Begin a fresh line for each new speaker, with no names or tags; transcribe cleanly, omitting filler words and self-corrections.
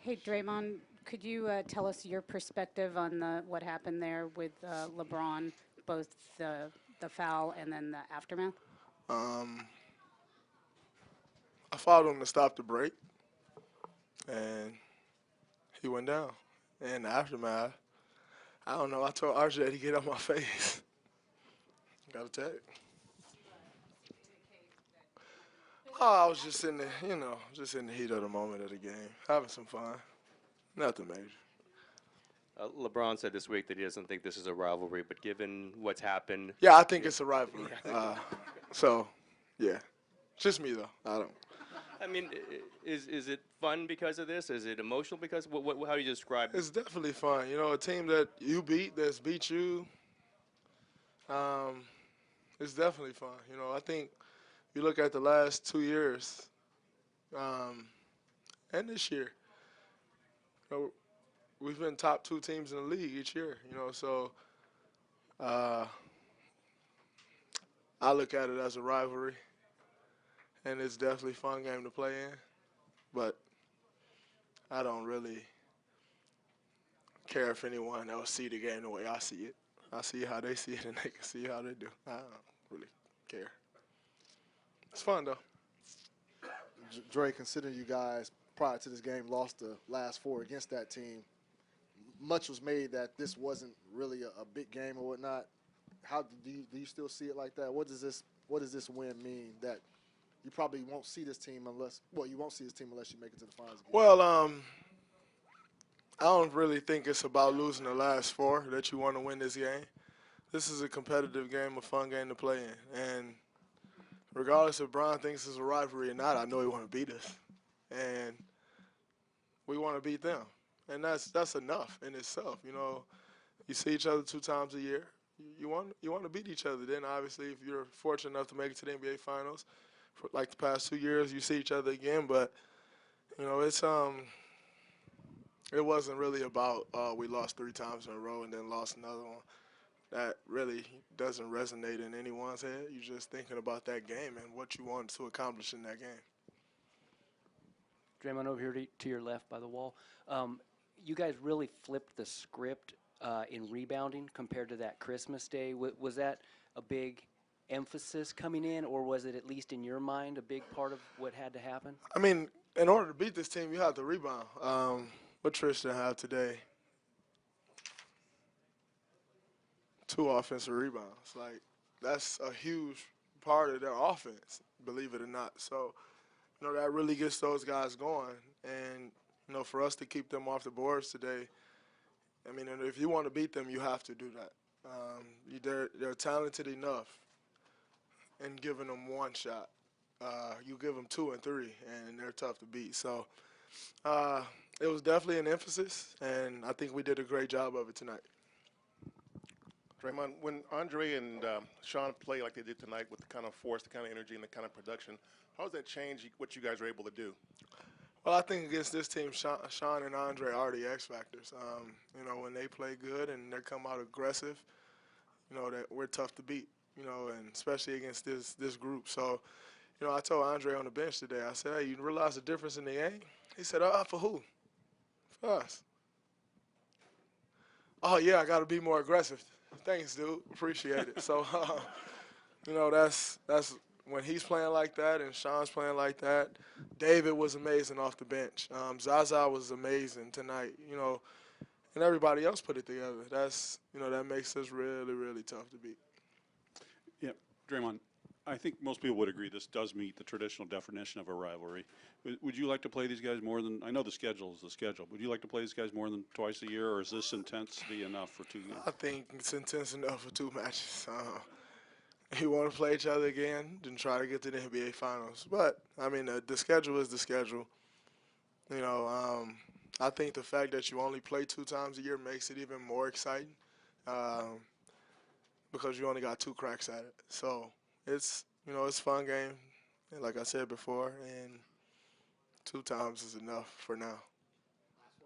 Hey, Draymond, could you tell us your perspective on what happened there with LeBron, both the foul and then the aftermath?
Um, I followed him to stop the break, and he went down. And the aftermath, I don't know. I told RJ to get out my face. Got a tag. Oh, I was just in the, just in the heat of the moment of the game, having some fun. Nothing major.
LeBron said this week that he doesn't think this is a rivalry, but given what's happened,
Yeah, I think
yeah,
it's a rivalry.
yeah.
So, yeah, just me though. I don't.
I mean, is it fun because of this? Is it emotional because how do you describe?
It's definitely fun. You know, a team that you beat, that's beat you. Um, it's definitely fun. You know, I think you look at the last 2 years, um, and this year, you know, we've been top two teams in the league each year. You know, so uh, I look at it as a rivalry, and it's definitely a fun game to play in. But I don't really care if anyone else see the game the way I see it. I see how they see it, and they can see how they do. I don't really care. It's fun though.
Dre, considering you guys prior to this game lost the last four against that team, much was made that this wasn't really a big game or whatnot. How do you still see it like that? What does this win mean that you probably won't see this team unless you won't see this team unless you make it to the finals again?
Well, I don't really think it's about losing the last four that you want to win this game. This is a competitive game, a fun game to play in, and regardless if Brian thinks it's a rivalry or not, I know he want to beat us, and we want to beat them, and that's enough in itself. You know, you see each other 2 times a year. You want to beat each other. Then obviously, if you're fortunate enough to make it to the NBA Finals, for like the past 2 years, you see each other again. But you know, it wasn't really about we lost 3 times in a row and then lost another one. That really doesn't resonate in anyone's head. You're just thinking about that game and what you want to accomplish in that game.
Draymond over here to your left by the wall. You guys really flipped the script in rebounding compared to that Christmas Day. Was that a big emphasis coming in, or was it at least in your mind a big part of what had to happen?
I mean, in order to beat this team, you have to rebound. What Tristan have today? 2 offensive rebounds. Like that's a huge part of their offense, believe it or not. So, you know, that really gets those guys going. And, you know, for us to keep them off the boards today, I mean, and if you want to beat them, you have to do that. They're talented enough in giving them one shot. You give them two and three, and they're tough to beat. So uh, it was definitely an emphasis, and I think we did a great job of it tonight.
Draymond, when Andre and Sean play like they did tonight with the kind of force, the kind of energy, and the kind of production, how does that change what you guys are able to do?
Well, I think against this team, Sean and Andre are the X factors. You know, when they play good and they come out aggressive, you know that we're tough to beat. You know, and especially against this group. So, you know, I told Andre on the bench today. I said, "Hey, you realize the difference in the game?" He said, for who? For us." Oh yeah, I got to be more aggressive. Thanks, dude. Appreciate it. So, you know, that's when he's playing like that and Sean's playing like that. David was amazing off the bench. Zaza was amazing tonight. You know, and everybody else put it together. That makes us really, really tough to beat.
Yeah, Draymond, I think most people would agree this does meet the traditional definition of a rivalry. Would you like to play these guys more than, I know the schedule is the schedule, would you like to play these guys more than twice a year, or is this intensity enough for 2 games?
I think it's intense enough for 2 matches. If you want to play each other again, then try to get to the NBA Finals. But, I mean, the schedule is the schedule. You know, I think the fact that you only play 2 times a year makes it even more exciting um, because you only got 2 cracks at it. So it's a fun game, and like I said before, and 2 times is enough for now.